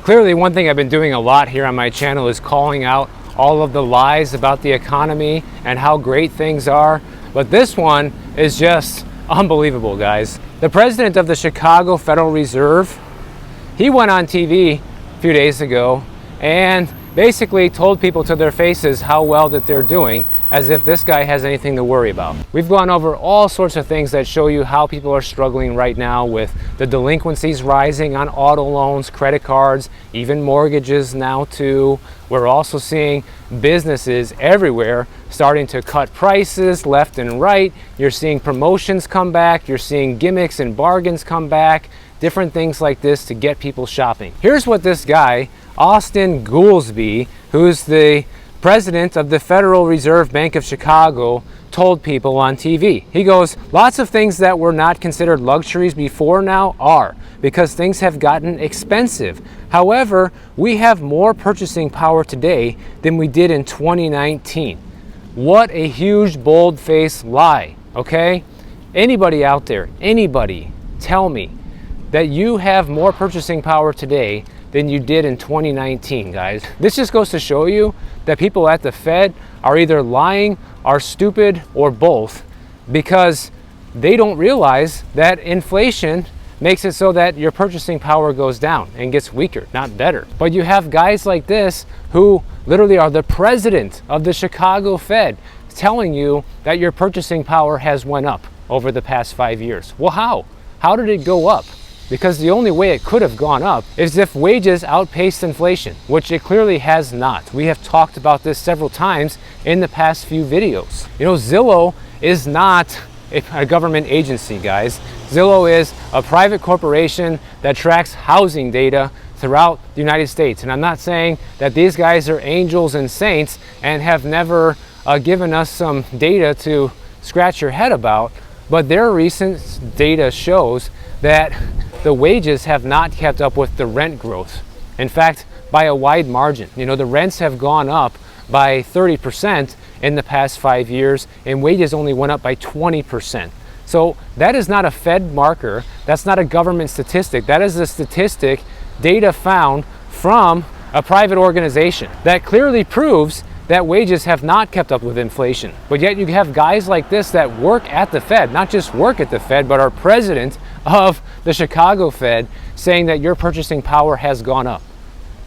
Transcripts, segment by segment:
Clearly, one thing I've been doing a lot here on my channel is calling out all of the lies about the economy and how great things are. But this one is just unbelievable, guys. The president of the Chicago Federal Reserve, he went on TV a few days ago and basically told people to their faces how well that they're doing, as if this guy has anything to worry about. We've gone over all sorts of things that show you how people are struggling right now with the delinquencies rising on auto loans, credit cards, even mortgages now too. We're also seeing businesses everywhere starting to cut prices left and right. You're seeing promotions come back. You're seeing gimmicks and bargains come back. Different things like this to get people shopping. Here's what this guy, Austin Goolsbee, who's the president of the Federal Reserve Bank of Chicago, told people on TV. He goes, lots of things that were not considered luxuries before now are, because things have gotten expensive. However, we have more purchasing power today than we did in 2019. What a huge, bold-faced lie, okay? Anybody out there, anybody, tell me that you have more purchasing power today than you did in 2019, guys. This just goes to show you that people at the Fed are either lying, are stupid, or both, because they don't realize that inflation makes it so that your purchasing power goes down and gets weaker, not better. But you have guys like this who literally are the president of the Chicago Fed telling you that your purchasing power has went up over the past 5 years. Well, how? How did it go up? Because the only way it could have gone up is if wages outpaced inflation, which it clearly has not. We have talked about this several times in the past few videos. You know, Zillow is not a government agency, guys. Zillow is a private corporation that tracks housing data throughout the United States. And I'm not saying that these guys are angels and saints and have never given us some data to scratch your head about, but their recent data shows that the wages have not kept up with the rent growth. In fact, by a wide margin. You know, the rents have gone up by 30% in the past 5 years, and wages only went up by 20%. So that is not a Fed marker. That's not a government statistic. That is a statistic, data found from a private organization that clearly proves that wages have not kept up with inflation. But yet you have guys like this that work at the Fed, not just work at the Fed, but are president of the Chicago Fed, saying that your purchasing power has gone up.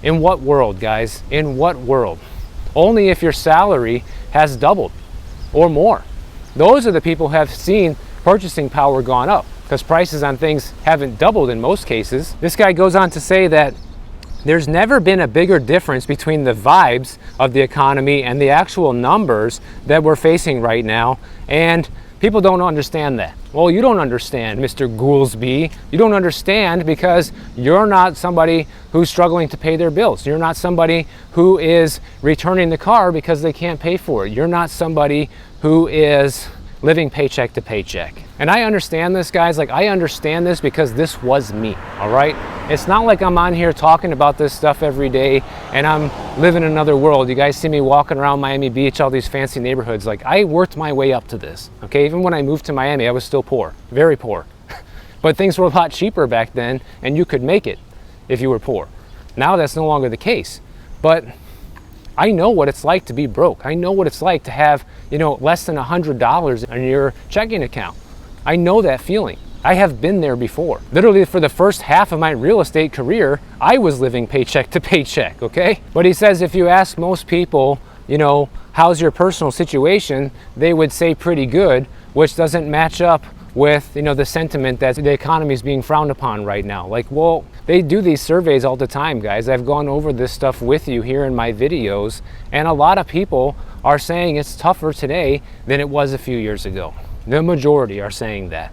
In what world, guys? In what world? Only if your salary has doubled or more. Those are the people who have seen purchasing power gone up, because prices on things haven't doubled in most cases. This guy goes on to say that there's never been a bigger difference between the vibes of the economy and the actual numbers that we're facing right now, and people don't understand that. Well, you don't understand, Mr. Goolsbee. You don't understand because you're not somebody who's struggling to pay their bills. You're not somebody who is returning the car because they can't pay for it. You're not somebody who is living paycheck to paycheck. And I understand this, guys. Like, I understand this because this was me, all right? It's not like I'm on here talking about this stuff every day and I'm living in another world. You guys see me walking around Miami Beach, all these fancy neighborhoods. Like, I worked my way up to this, okay? Even when I moved to Miami, I was still poor, very poor. But things were a lot cheaper back then, and you could make it if you were poor. Now that's no longer the case. But I know what it's like to be broke. I know what it's like to have, you know, less than $100 in your checking account. I know that feeling. I have been there before. Literally, for the first half of my real estate career, I was living paycheck to paycheck, okay? But he says if you ask most people, you know, how's your personal situation, they would say pretty good, which doesn't match up with, you know, the sentiment that the economy is being frowned upon right now. Like, well, they do these surveys all the time, guys. I've gone over this stuff with you here in my videos, and a lot of people are saying it's tougher today than it was a few years ago. The majority are saying that.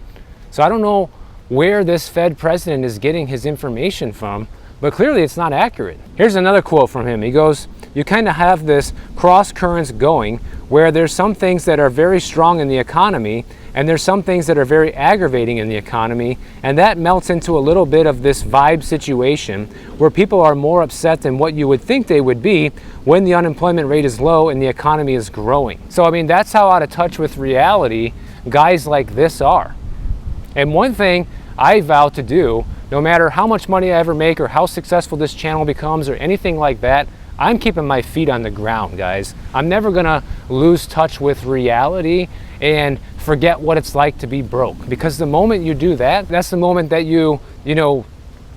So I don't know where this Fed president is getting his information from, but clearly it's not accurate. Here's another quote from him. He goes, you kind of have this cross currents going where there's some things that are very strong in the economy and there's some things that are very aggravating in the economy, and that melts into a little bit of this vibe situation where people are more upset than what you would think they would be when the unemployment rate is low and the economy is growing. So I mean, that's how out of touch with reality guys like this are. And one thing I vow to do no matter how much money I ever make or how successful this channel becomes or anything like that, I'm keeping my feet on the ground, guys. I'm never gonna lose touch with reality and forget what it's like to be broke. Because the moment you do that, that's the moment that you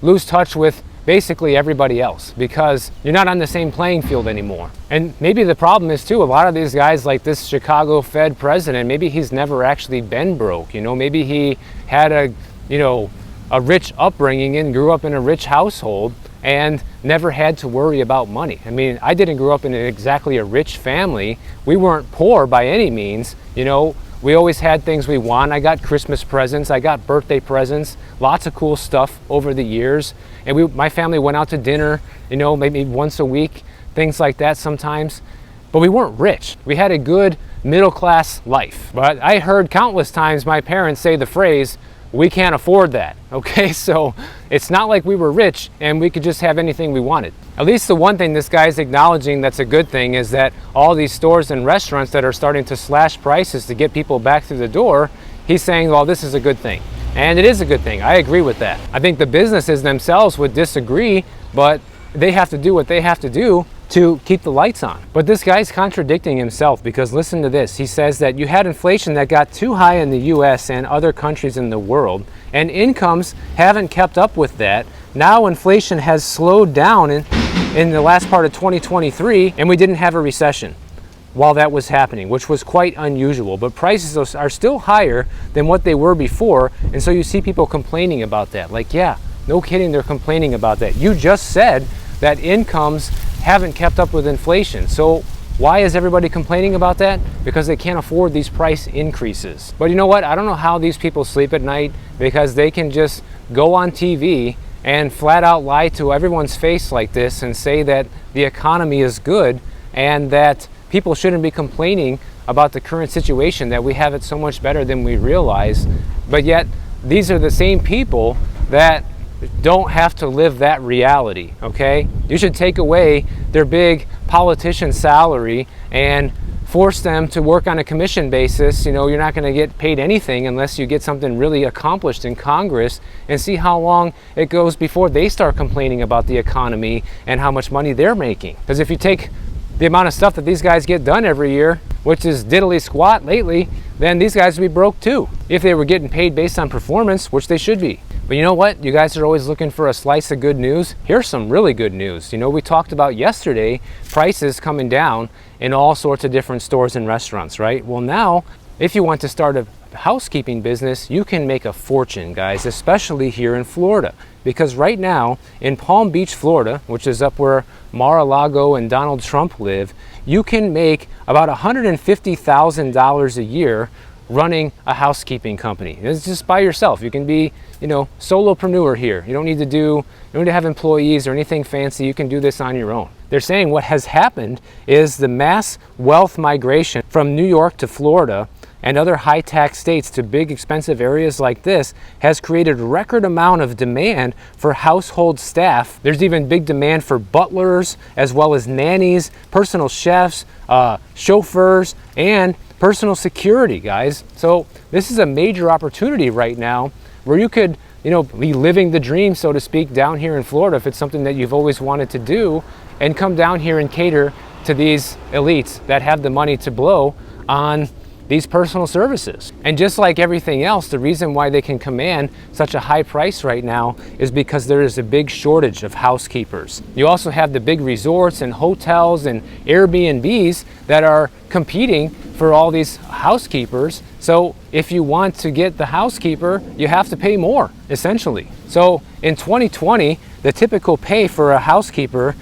lose touch with basically everybody else, because you're not on the same playing field anymore. And maybe the problem is too, a lot of these guys, like this Chicago Fed president, maybe he's never actually been broke. Maybe he had a rich upbringing and grew up in a rich household and never had to worry about money. I mean, I didn't grow up in exactly a rich family. We weren't poor by any means. We always had things we want. I got Christmas presents, I got birthday presents, lots of cool stuff over the years. And my family went out to dinner, maybe once a week, things like that sometimes. But we weren't rich. We had a good middle-class life. But I heard countless times my parents say the phrase, "We can't afford that." Okay, so it's not like we were rich and we could just have anything we wanted. At least the one thing this guy's acknowledging that's a good thing is that all these stores and restaurants that are starting to slash prices to get people back through the door, he's saying, well, this is a good thing. And it is a good thing. I agree with that. I think the businesses themselves would disagree, but they have to do what they have to do to keep the lights on. But this guy's contradicting himself, because listen to this. He says that you had inflation that got too high in the US and other countries in the world, and incomes haven't kept up with that. Now inflation has slowed down in the last part of 2023, and we didn't have a recession while that was happening, which was quite unusual. But prices are still higher than what they were before, and so you see people complaining about that. Like, yeah, no kidding, they're complaining about that. You just said that incomes haven't kept up with inflation. So why is everybody complaining about that? Because they can't afford these price increases. But you know what? I don't know how these people sleep at night, because they can just go on TV and flat out lie to everyone's face like this and say that the economy is good and that people shouldn't be complaining about the current situation, that we have it so much better than we realize. But yet these are the same people that don't have to live that reality, okay? You should take away their big politician salary and force them to work on a commission basis. You're not going to get paid anything unless you get something really accomplished in Congress, and see how long it goes before they start complaining about the economy and how much money they're making. Because if you take the amount of stuff that these guys get done every year, which is diddly squat lately, then these guys would be broke too, if they were getting paid based on performance, which they should be. But you know what? You guys are always looking for a slice of good news. Here's some really good news. We talked about yesterday prices coming down in all sorts of different stores and restaurants, right? Well, now, if you want to start a housekeeping business, you can make a fortune, guys, especially here in Florida. Because right now, in Palm Beach, Florida, which is up where Mar-a-Lago and Donald Trump live, you can make about $150,000 a year running a housekeeping company. It's just by yourself. You can be, solopreneur here. You don't need to have employees or anything fancy. You can do this on your own. They're saying what has happened is the mass wealth migration from New York to Florida and other high tax states to big expensive areas like this has created a record amount of demand for household staff. There's even big demand for butlers, as well as nannies, personal chefs, chauffeurs, and personal security, guys. So this is a major opportunity right now where you could, be living the dream, so to speak, down here in Florida, if it's something that you've always wanted to do, and come down here and cater to these elites that have the money to blow on these personal services. And just like everything else, the reason why they can command such a high price right now is because there is a big shortage of housekeepers. You also have the big resorts and hotels and Airbnbs that are competing for all these housekeepers. So if you want to get the housekeeper, you have to pay more, essentially. So in 2020, the typical pay for a housekeeper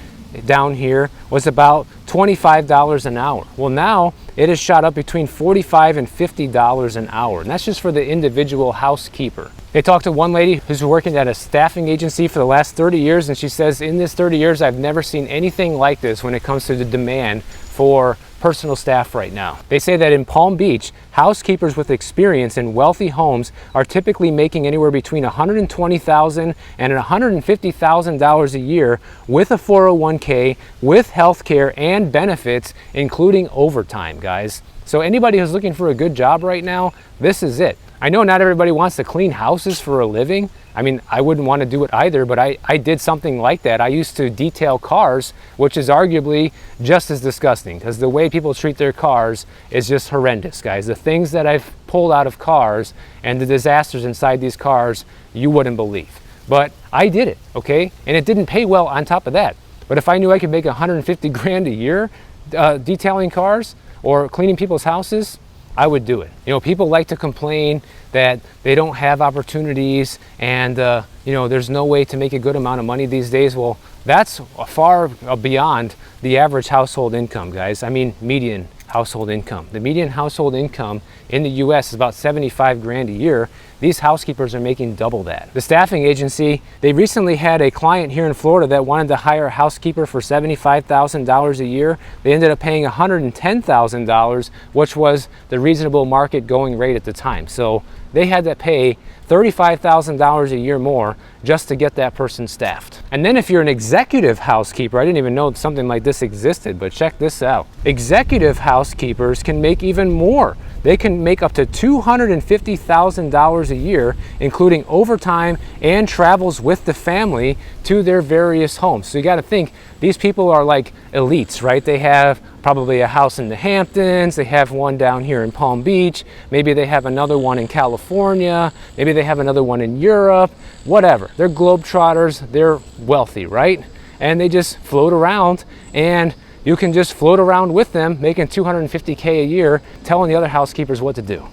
down here was about $25 an hour. Well, now it has shot up between $45 and $50 an hour, and that's just for the individual housekeeper. They talked to one lady who's working at a staffing agency for the last 30 years, and she says, in this 30 years, I've never seen anything like this when it comes to the demand for personal staff right now. They say that in Palm Beach, housekeepers with experience in wealthy homes are typically making anywhere between $120,000 and $150,000 a year with a 401k, with health care and benefits, including overtime, guys. So anybody who's looking for a good job right now, this is it. I know not everybody wants to clean houses for a living, I mean, I wouldn't want to do it either, but I did something like that. I used to detail cars, which is arguably just as disgusting, because the way people treat their cars is just horrendous, guys. The things that I've pulled out of cars and the disasters inside these cars, you wouldn't believe. But I did it, okay? And it didn't pay well on top of that. But if I knew I could make 150 grand a year detailing cars or cleaning people's houses, I would do it. You know, people like to complain that they don't have opportunities and you know, there's no way to make a good amount of money these days. Well, that's far beyond the average household income, guys. I mean, median household income. The median household income in the US is about 75 grand a year. These housekeepers are making double that. The staffing agency, they recently had a client here in Florida that wanted to hire a housekeeper for $75,000 a year. They ended up paying $110,000, which was the reasonable market going rate at the time. So they had to pay $35,000 a year more just to get that person staffed. And then if you're an executive housekeeper, I didn't even know something like this existed, but check this out. Executive housekeepers can make even more. They can make up to $250,000 a year, including overtime and travels with the family to their various homes. So you got to think, these people are like elites, right? They have probably a house in the Hamptons, they have one down here in Palm Beach, maybe they have another one in California, maybe they have another one in Europe, whatever. They're globetrotters, they're wealthy, right? And they just float around, and you can just float around with them making $250K a year, telling the other housekeepers what to do.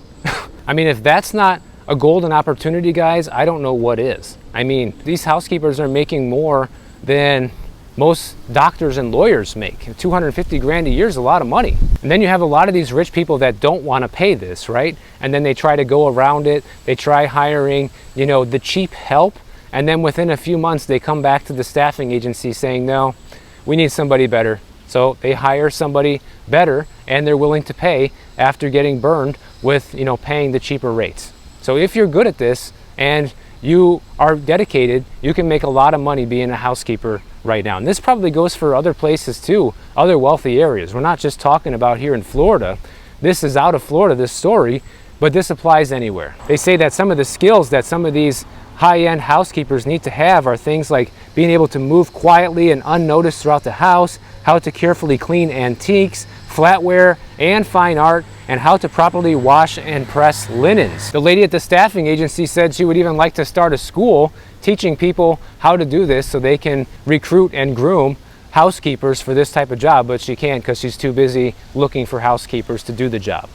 I mean, if that's not a golden opportunity, guys, I don't know what is. I mean, these housekeepers are making more than most doctors and lawyers make. 250 grand a year is a lot of money. And then you have a lot of these rich people that don't want to pay this, right? And then they try to go around it. They try hiring, you know, the cheap help. And then within a few months, they come back to the staffing agency saying, no, we need somebody better. So they hire somebody better, and they're willing to pay after getting burned with, you know, paying the cheaper rates. So if you're good at this and you are dedicated, you can make a lot of money being a housekeeper right now. And this probably goes for other places too, other wealthy areas. We're not just talking about here in Florida. This is out of Florida, this story, but this applies anywhere. They say that some of the skills that some of these high-end housekeepers need to have are things like being able to move quietly and unnoticed throughout the house, how to carefully clean antiques, flatware, and fine art, and how to properly wash and press linens. The lady at the staffing agency said she would even like to start a school teaching people how to do this so they can recruit and groom housekeepers for this type of job, but she can't because she's too busy looking for housekeepers to do the job.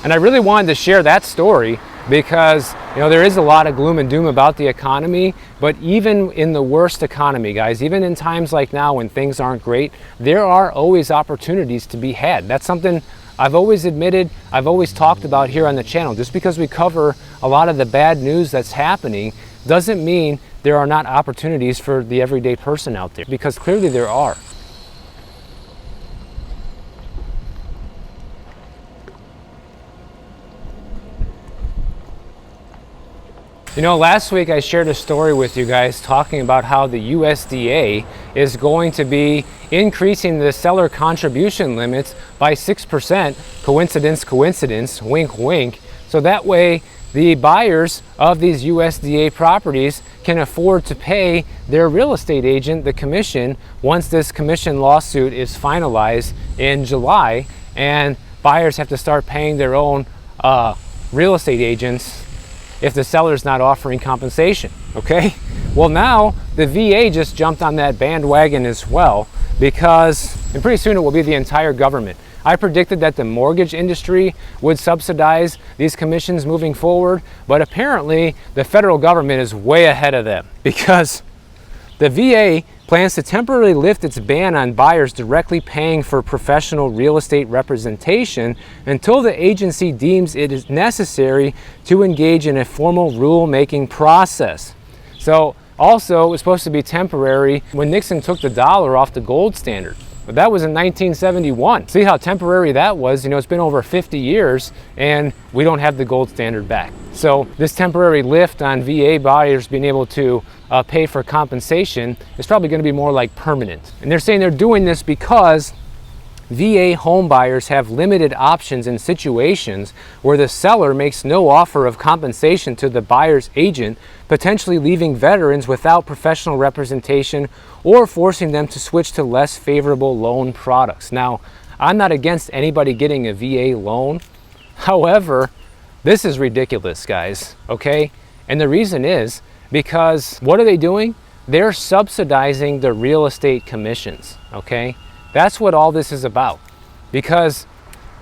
And I really wanted to share that story because, you know, there is a lot of gloom and doom about the economy, but even in the worst economy, guys, even in times like now when things aren't great, there are always opportunities to be had. That's something I've always admitted, I've always talked about here on the channel. Just because we cover a lot of the bad news that's happening doesn't mean there are not opportunities for the everyday person out there, because clearly there are. You know, last week I shared a story with you guys talking about how the USDA is going to be increasing the seller contribution limits by 6%, coincidence, coincidence, wink, wink, so that way the buyers of these USDA properties can afford to pay their real estate agent the commission once this commission lawsuit is finalized in July, and buyers have to start paying their own real estate agents if the seller's not offering compensation, okay? Well, now the VA just jumped on that bandwagon as well, because and pretty soon it will be the entire government. I predicted that the mortgage industry would subsidize these commissions moving forward, but apparently the federal government is way ahead of them, because the VA plans to temporarily lift its ban on buyers directly paying for professional real estate representation until the agency deems it is necessary to engage in a formal rule-making process. So also, it was supposed to be temporary when Nixon took the dollar off the gold standard. But that was in 1971. See how temporary that was? You know, it's been over 50 years and we don't have the gold standard back. So this temporary lift on VA buyers being able to pay for compensation is probably going to be more like permanent. And they're saying they're doing this because VA home buyers have limited options in situations where the seller makes no offer of compensation to the buyer's agent, potentially leaving veterans without professional representation or forcing them to switch to less favorable loan products. Now, I'm not against anybody getting a VA loan. However, this is ridiculous, guys, okay? And the reason is because what are they doing? They're subsidizing the real estate commissions, okay? That's what all this is about, because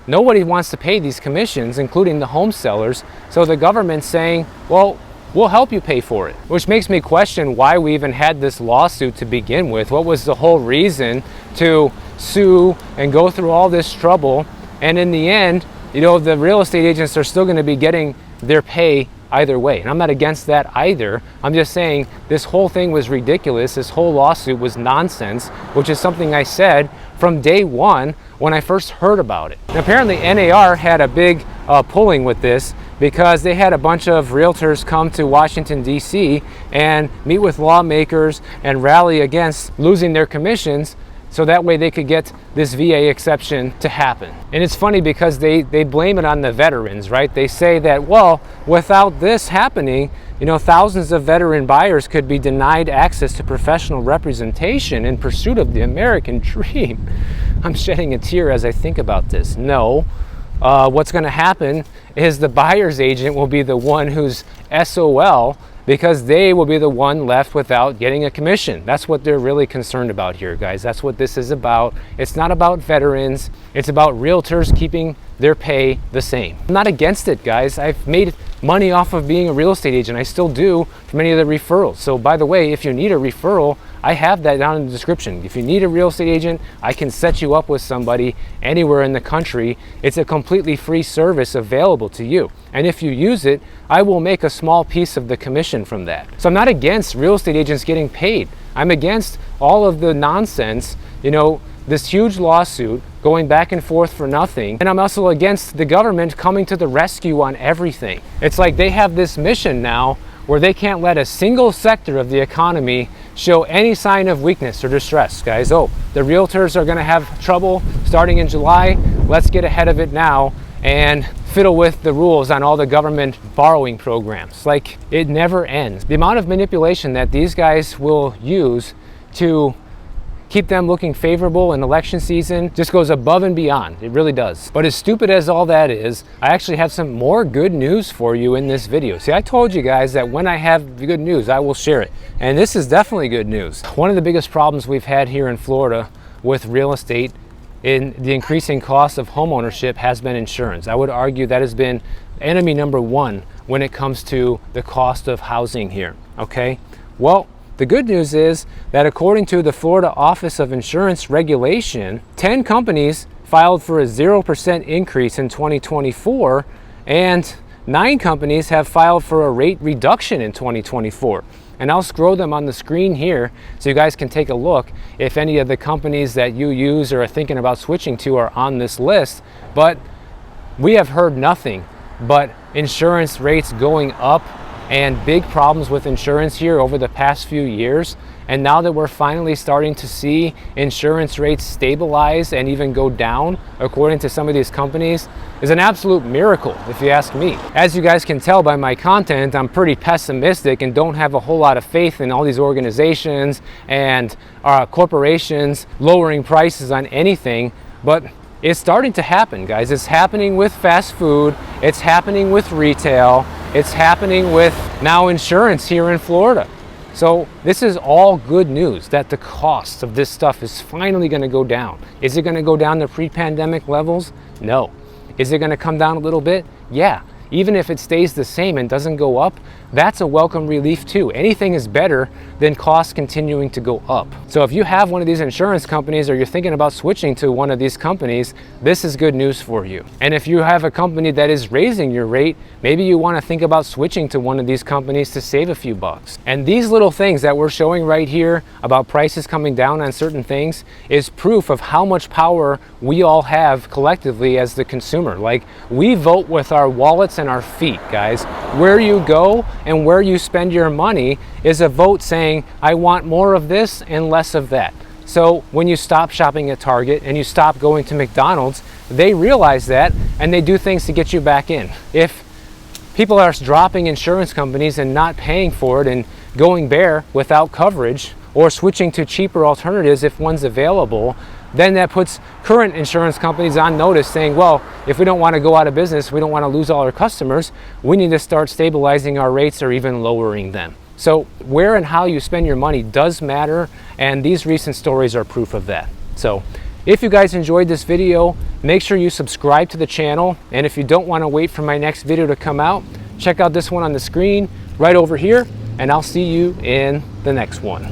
nobody wants to pay these commissions, including the home sellers. So the government's saying, well, we'll help you pay for it, which makes me question why we even had this lawsuit to begin with. What was the whole reason to sue and go through all this trouble? And in the end, you know, the real estate agents are still going to be getting their pay either way. And I'm not against that either. I'm just saying this whole thing was ridiculous. This whole lawsuit was nonsense, which is something I said from day one when I first heard about it. And apparently NAR had a big pulling with this, because they had a bunch of realtors come to Washington, D.C. and meet with lawmakers and rally against losing their commissions, so that way they could get this VA exception to happen. And it's funny because they blame it on the veterans, right? They say that, well, without this happening, you know, thousands of veteran buyers could be denied access to professional representation in pursuit of the American dream. I'm shedding a tear as I think about this. No, what's going to happen is the buyer's agent will be the one who's SOL, because they will be the one left without getting a commission. That's what they're really concerned about here, guys. That's what this is about. It's not about veterans. It's about realtors keeping their pay the same. I'm not against it, guys. I've made money off of being a real estate agent. I still do for many of the referrals. So by the way, if you need a referral, I have that down in the description. If you need a real estate agent, I can set you up with somebody anywhere in the country. It's a completely free service available to you. And if you use it, I will make a small piece of the commission from that. So I'm not against real estate agents getting paid. I'm against all of the nonsense, you know, this huge lawsuit going back and forth for nothing. And I'm also against the government coming to the rescue on everything. It's like they have this mission now where they can't let a single sector of the economy show any sign of weakness or distress, guys. Oh, the realtors are gonna have trouble starting in July. Let's get ahead of it now and fiddle with the rules on all the government borrowing programs. Like, it never ends. The amount of manipulation that these guys will use to keep them looking favorable in election season just goes above and beyond. It really does. But as stupid as all that is, I actually have some more good news for you in this video. See, I told you guys that when I have good news, I will share it. And this is definitely good news. One of the biggest problems we've had here in Florida with real estate in the increasing cost of homeownership has been insurance. I would argue that has been enemy number one when it comes to the cost of housing here, okay? Well, the good news is that according to the Florida Office of Insurance Regulation, 10 companies filed for a 0% increase in 2024, and 9 companies have filed for a rate reduction in 2024. And I'll scroll them on the screen here so you guys can take a look if any of the companies that you use or are thinking about switching to are on this list. But we have heard nothing but insurance rates going up and big problems with insurance here over the past few years. And now that we're finally starting to see insurance rates stabilize and even go down, according to some of these companies, is an absolute miracle, if you ask me. As you guys can tell by my content, I'm pretty pessimistic and don't have a whole lot of faith in all these organizations and corporations lowering prices on anything, but it's starting to happen, guys. It's happening with fast food, it's happening with retail, it's happening with now insurance here in Florida. So this is all good news that the cost of this stuff is finally going to go down. Is it going to go down to pre-pandemic levels? No. Is it going to come down a little bit? Yeah. Even if it stays the same and doesn't go up, that's a welcome relief too. Anything is better than costs continuing to go up. So if you have one of these insurance companies or you're thinking about switching to one of these companies, this is good news for you. And if you have a company that is raising your rate, maybe you want to think about switching to one of these companies to save a few bucks. And these little things that we're showing right here about prices coming down on certain things is proof of how much power we all have collectively as the consumer. Like, we vote with our wallets and our feet, guys. Where you go and where you spend your money is a vote saying, I want more of this and less of that. So when you stop shopping at Target and you stop going to McDonald's, they realize that and they do things to get you back in. If people are dropping insurance companies and not paying for it and going bare without coverage, or switching to cheaper alternatives if one's available, then that puts current insurance companies on notice saying, well, if we don't want to go out of business, we don't want to lose all our customers, we need to start stabilizing our rates or even lowering them. So where and how you spend your money does matter, and these recent stories are proof of that. So if you guys enjoyed this video, make sure you subscribe to the channel, and if you don't want to wait for my next video to come out, check out this one on the screen right over here, and I'll see you in the next one.